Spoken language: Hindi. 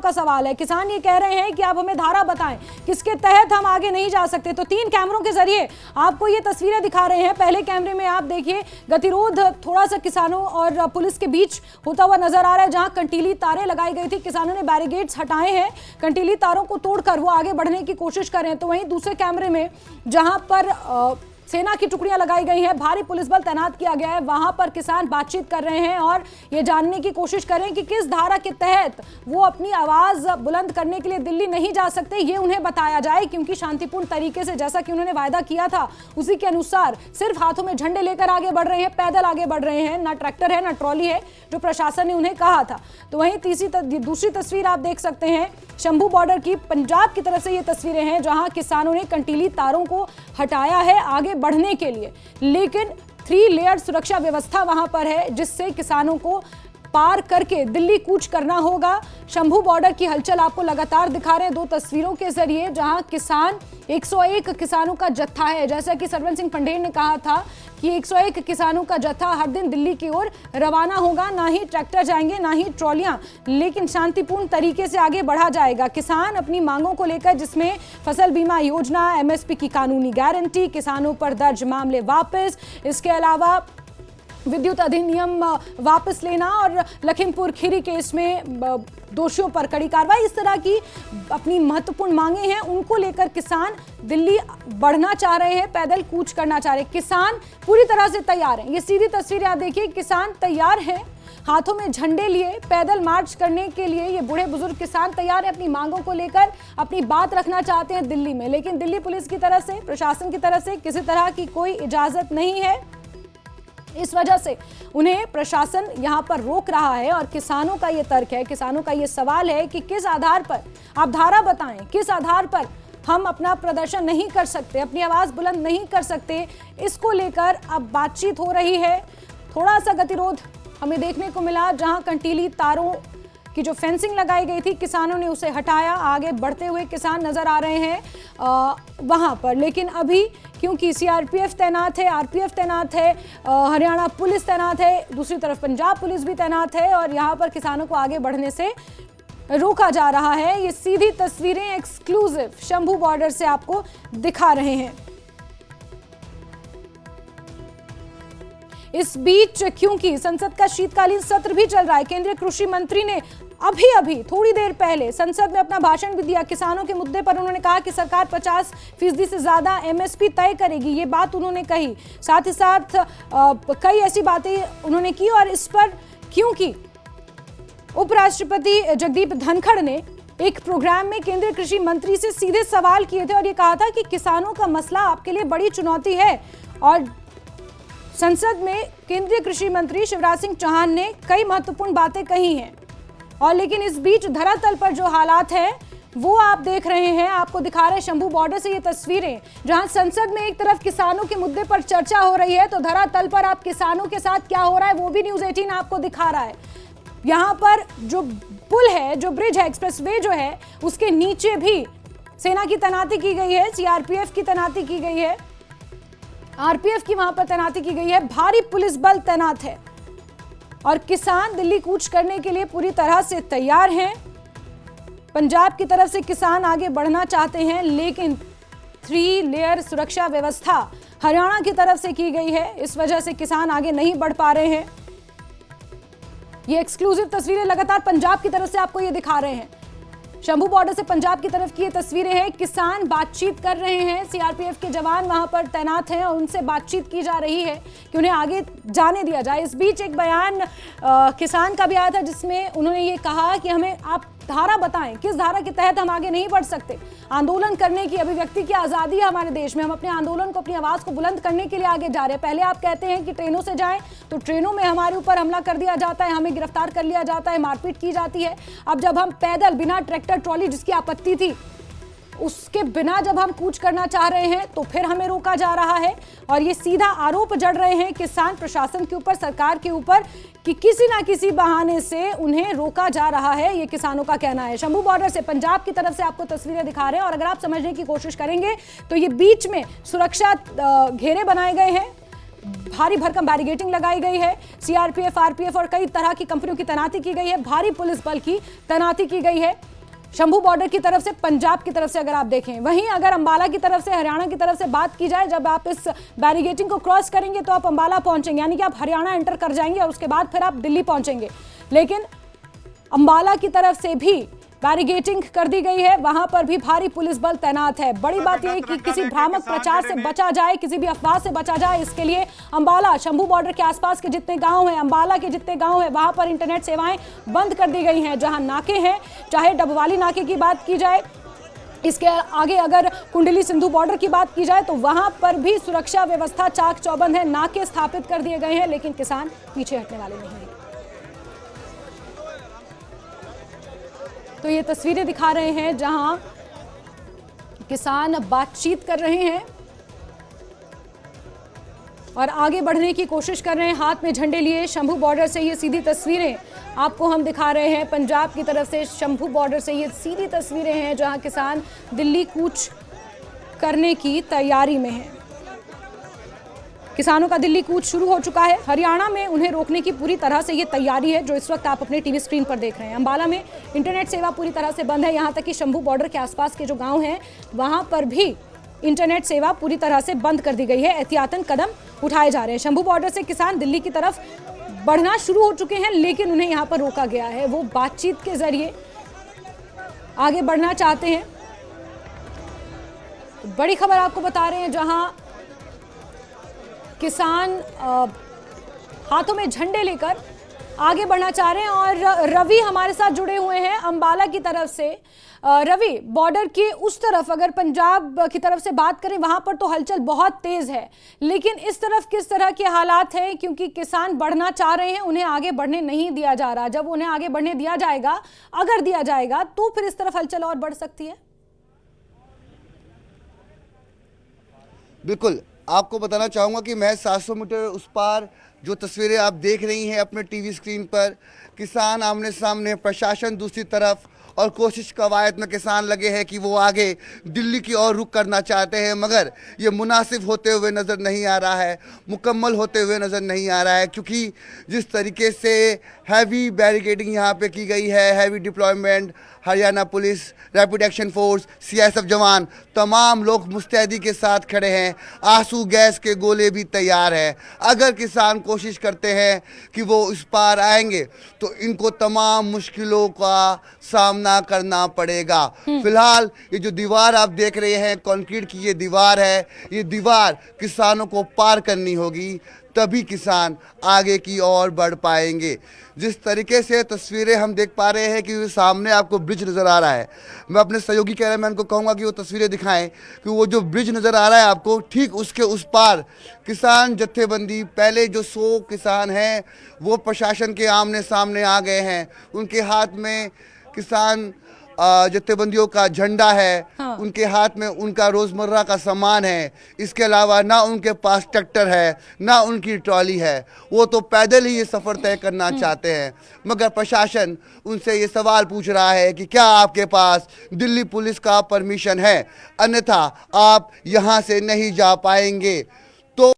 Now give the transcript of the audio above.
का सवाल है। किसान ये कह रहे हैं कि आप हमें धारा बताएं किसके तहत हम आगे नहीं जा सकते। तो 3 कैमरों के जरिए आपको ये तस्वीरें दिखा रहे हैं। पहले कैमरे में आप देखिए गतिरोध थोड़ा सा किसानों और पुलिस के बीच होता हुआ नजर आ रहा है, जहां कंटीली तारें लगाई गई थी। किसानों ने बैरिकेड्स हटाए हैं, कंटीली तारों को तोड़कर वो आगे बढ़ने की कोशिश कर रहे हैं। तो वहीं दूसरे कैमरे में जहां पर सेना की टुकड़ियां लगाई गई हैं, भारी पुलिस बल तैनात किया गया है, वहां पर किसान बातचीत कर रहे हैं और ये जानने की कोशिश कर रहे हैं कि किस धारा के तहत वो अपनी आवाज बुलंद करने के लिए दिल्ली नहीं जा सकते, ये उन्हें बताया जाए। क्योंकि शांतिपूर्ण तरीके से, जैसा कि उन्होंने वायदा किया था, उसी के अनुसार सिर्फ हाथों में झंडे लेकर आगे बढ़ रहे हैं, पैदल आगे बढ़ रहे हैं, ना ट्रैक्टर है ना ट्रॉली है, जो प्रशासन ने उन्हें कहा था। तो वहीं दूसरी तस्वीर आप देख सकते हैं शंभू बॉर्डर की, पंजाब की तरफ से ये तस्वीरें हैं, जहां किसानों ने कंटीली तारों को हटाया है आगे बढ़ने के लिए। लेकिन 3 लेयर सुरक्षा व्यवस्था वहां पर है, जिससे किसानों को पार करके दिल्ली कूच करना होगा। शंभू बॉर्डर की हलचल आपको लगातार दिखा रहे हैं 2 तस्वीरों के जरिए, जहां किसान 101 किसानों का जत्था है। जैसा कि सरवन सिंह पंढेर ने कहा था कि 101 किसानों का जत्था हर दिन दिल्ली की ओर रवाना होगा। ना ही ट्रैक्टर जाएंगे, ना ही ट्रॉलियां, लेकिन शांतिपूर्ण तरीके से आगे बढ़ा जाएगा। किसान अपनी मांगों को लेकर, जिसमें फसल बीमा योजना, MSP की कानूनी गारंटी, किसानों पर दर्ज मामले वापस, इसके अलावा विद्युत अधिनियम वापस लेना और लखीमपुर खीरी केस में दोषियों पर कड़ी कार्रवाई, इस तरह की अपनी महत्वपूर्ण मांगे हैं। उनको लेकर किसान दिल्ली बढ़ना चाह रहे हैं, पैदल कूच करना चाह रहे हैं। किसान पूरी तरह से तैयार हैं। ये सीधी तस्वीरें आप देखिए, किसान तैयार हैं, हाथों में झंडे लिए पैदल मार्च करने के लिए। ये बूढ़े बुजुर्ग किसान तैयार हैं, अपनी मांगों को लेकर अपनी बात रखना चाहते हैं दिल्ली में। लेकिन दिल्ली पुलिस की तरफ से, प्रशासन की तरफ से किसी तरह की कोई इजाजत नहीं है। इस वजह से उन्हें प्रशासन यहां पर रोक रहा है। और किसानों का ये तर्क है, किसानों का ये सवाल है कि किस आधार पर आप धारा बताएं, किस आधार पर हम अपना प्रदर्शन नहीं कर सकते, अपनी आवाज बुलंद नहीं कर सकते। इसको लेकर अब बातचीत हो रही है। थोड़ा सा गतिरोध हमें देखने को मिला, जहां कंटीली तारों की जो फेंसिंग लगाई गई थी, किसानों ने उसे हटाया, आगे बढ़ते हुए किसान नजर आ रहे हैं वहां पर। लेकिन अभी क्योंकि CRPF तैनात है, RPF तैनात है, हरियाणा पुलिस तैनात है, दूसरी तरफ पंजाब पुलिस भी तैनात है, और यहाँ पर किसानों को आगे बढ़ने से रोका जा रहा है। ये सीधी तस्वीरें एक्सक्लूसिव शंभू बॉर्डर से आपको दिखा रहे हैं। इस बीच क्योंकि संसद का शीतकालीन सत्र भी चल रहा है, केंद्रीय कृषि मंत्री ने अभी थोड़ी देर पहले संसद में अपना भाषण भी दिया। किसानों के मुद्दे पर उन्होंने कहा कि सरकार 50% से ज्यादा MSP तय करेगी, ये बात उन्होंने कही। साथ ही साथ कई ऐसी बातें उन्होंने की। और इस पर क्योंकि उपराष्ट्रपति जगदीप धनखड़ ने एक प्रोग्राम में केंद्रीय कृषि मंत्री से सीधे सवाल किए थे और ये कहा था कि किसानों का मसला आपके लिए बड़ी चुनौती है। और संसद में केंद्रीय कृषि मंत्री शिवराज सिंह चौहान ने कई महत्वपूर्ण बातें कही हैं। और लेकिन इस बीच धरातल पर जो हालात हैं वो आप देख रहे हैं, आपको दिखा रहे हैं शंभू बॉर्डर से ये तस्वीरें, जहां संसद में एक तरफ किसानों के मुद्दे पर चर्चा हो रही है, तो धरातल पर आप किसानों के साथ क्या हो रहा है वो भी न्यूज़ 18 आपको दिखा रहा है। यहाँ पर जो पुल है, जो ब्रिज है, एक्सप्रेसवे जो है, उसके नीचे भी सेना की तैनाती की गई है, CRPF की तैनाती की गई है, RPF की वहां पर तैनाती की गई है, भारी पुलिस बल तैनात है। और किसान दिल्ली कूच करने के लिए पूरी तरह से तैयार हैं। पंजाब की तरफ से किसान आगे बढ़ना चाहते हैं, लेकिन 3 लेयर सुरक्षा व्यवस्था हरियाणा की तरफ से की गई है, इस वजह से किसान आगे नहीं बढ़ पा रहे हैं। ये एक्सक्लूसिव तस्वीरें लगातार पंजाब की तरफ से आपको ये दिखा रहे हैं। शंभू बॉर्डर से पंजाब की तरफ की ये तस्वीरें हैं, किसान बातचीत कर रहे हैं, CRPF के जवान वहां पर तैनात हैं और उनसे बातचीत की जा रही है कि उन्हें आगे जाने दिया जाए। इस बीच एक बयान किसान का भी आया था, जिसमें उन्होंने ये कहा कि हमें आप धारा बताएं, किस धारा के तहत हम आगे नहीं बढ़ सकते। आंदोलन करने की, अभिव्यक्ति की आज़ादी है हमारे देश में, हम अपने आंदोलन को, अपनी आवाज़ को बुलंद करने के लिए आगे जा रहे हैं। पहले आप कहते हैं कि ट्रेनों से जाएं, तो ट्रेनों में हमारे ऊपर हमला कर दिया जाता है, हमें गिरफ्तार कर लिया जाता है, मारपीट की जाती है। अब जब हम पैदल, बिना ट्रैक्टर ट्रॉली, जिसकी आपत्ति थी उसके बिना जब हम कूच करना चाह रहे हैं, तो फिर हमें रोका जा रहा है। और ये सीधा आरोप जड़ रहे हैं किसान प्रशासन के ऊपर, सरकार के ऊपर, कि किसी ना किसी बहाने से उन्हें रोका जा रहा है, ये किसानों का कहना है। शंभू बॉर्डर से पंजाब की तरफ से आपको तस्वीरें दिखा रहे हैं। और अगर आप समझने की कोशिश करेंगे तो ये बीच में सुरक्षा घेरे बनाए गए हैं, भारी भरकम बैरिगेटिंग लगाई गई है, CRPF, RPF और कई तरह की कंपनियों की तैनाती की गई है, भारी पुलिस बल की तैनाती की गई है। शंभू बॉर्डर की तरफ से, पंजाब की तरफ से अगर आप देखें। वहीं अगर अंबाला की तरफ से, हरियाणा की तरफ से बात की जाए, जब आप इस बैरिगेटिंग को क्रॉस करेंगे तो आप अंबाला पहुंचेंगे, यानी कि आप हरियाणा एंटर कर जाएंगे और उसके बाद फिर आप दिल्ली पहुंचेंगे। लेकिन अंबाला की तरफ से भी बैरिगेटिंग कर दी गई है, वहां पर भी भारी पुलिस बल तैनात है। बड़ी बात यह है कि किसी भ्रामक प्रचार से बचा जाए, किसी भी अफवाह से बचा जाए, इसके लिए अंबाला, शंभू बॉर्डर के आसपास के जितने गांव हैं, अंबाला के जितने गांव हैं, वहां पर इंटरनेट सेवाएं बंद कर दी गई हैं। जहां नाके हैं, चाहे डबवाली नाके की बात की जाए, इसके आगे अगर कुंडली सिंधु बॉर्डर की बात की जाए तो वहां पर भी सुरक्षा व्यवस्था चाक चौबंद है, नाके स्थापित कर दिए गए हैं, लेकिन किसान पीछे हटने वाले नहीं हैं। तो ये तस्वीरें दिखा रहे हैं जहां किसान बातचीत कर रहे हैं और आगे बढ़ने की कोशिश कर रहे हैं, हाथ में झंडे लिए। शंभू बॉर्डर से ये सीधी तस्वीरें आपको हम दिखा रहे हैं, पंजाब की तरफ से शंभू बॉर्डर से ये सीधी तस्वीरें हैं जहां किसान दिल्ली कूच करने की तैयारी में हैं। किसानों का दिल्ली कूच शुरू हो चुका है। हरियाणा में उन्हें रोकने की पूरी तरह से ये तैयारी है, जो इस वक्त आप अपने टीवी स्क्रीन पर देख रहे हैं। अंबाला में इंटरनेट सेवा पूरी तरह से बंद है, यहाँ तक कि शंभू बॉर्डर के आसपास के जो गांव हैं वहां पर भी इंटरनेट सेवा पूरी तरह से बंद कर दी गई है। एहतियातन कदम उठाए जा रहे हैं। शंभू बॉर्डर से किसान दिल्ली की तरफ बढ़ना शुरू हो चुके हैं, लेकिन उन्हें यहाँ पर रोका गया है। वो बातचीत के जरिए आगे बढ़ना चाहते हैं। बड़ी खबर आपको बता रहे हैं, जहां किसान हाथों में झंडे लेकर आगे बढ़ना चाह रहे हैं। और रवि हमारे साथ जुड़े हुए हैं अंबाला की तरफ से। रवि, बॉर्डर की उस तरफ अगर पंजाब की तरफ से बात करें, वहां पर तो हलचल बहुत तेज है, लेकिन इस तरफ किस तरह के हालात हैं? क्योंकि किसान बढ़ना चाह रहे हैं, उन्हें आगे बढ़ने नहीं दिया जा रहा। जब उन्हें आगे बढ़ने दिया जाएगा, अगर दिया जाएगा, तो फिर इस तरफ हलचल और बढ़ सकती है। बिल्कुल, आपको बताना चाहूँगा कि मैं 700 मीटर उस पार जो तस्वीरें आप देख रही हैं अपने टीवी स्क्रीन पर, किसान आमने सामने, प्रशासन दूसरी तरफ, और कोशिश कवायद में किसान लगे हैं कि वो आगे दिल्ली की ओर रुख करना चाहते हैं, मगर ये मुनासिब होते हुए नज़र नहीं आ रहा है, मुकम्मल होते हुए नज़र नहीं आ रहा है, क्योंकि जिस तरीके से हैवी बैरिकेडिंग यहाँ पे की गई है, heavy deployment, Haryana police, rapid action force, CISF जवान, तमाम लोग मुस्तैदी के साथ खड़े हैं, आंसू गैस के गोले भी तैयार हैं। अगर किसान कोशिश करते हैं कि वो इस पार आएंगे तो इनको तमाम मुश्किलों का सामना करना पड़ेगा। फिलहाल ये जो दीवार आप देख रहे हैं, कंक्रीट की ये दीवार है, ये दीवार किसानों को पार करनी होगी, तभी किसान आगे की ओर बढ़ पाएंगे। जिस तरीके से तस्वीरें हम देख पा रहे हैं कि सामने आपको ब्रिज नज़र आ रहा है, मैं अपने सहयोगी कैमरामैन को कहूँगा कि वो तस्वीरें दिखाएं कि वो जो ब्रिज नज़र आ रहा है आपको, ठीक उसके उस पार किसान जत्थेबंदी, पहले जो 100 किसान हैं वो प्रशासन के आमने सामने आ गए हैं। उनके हाथ में किसान जत्थेबंदियों का झंडा है, हाँ। उनके हाथ में उनका रोज़मर्रा का सामान है, इसके अलावा ना उनके पास ट्रैक्टर है, ना उनकी ट्रॉली है, वो तो पैदल ही ये सफ़र तय करना चाहते हैं। मगर प्रशासन उनसे ये सवाल पूछ रहा है कि क्या आपके पास दिल्ली पुलिस का परमिशन है, अन्यथा आप यहाँ से नहीं जा पाएंगे।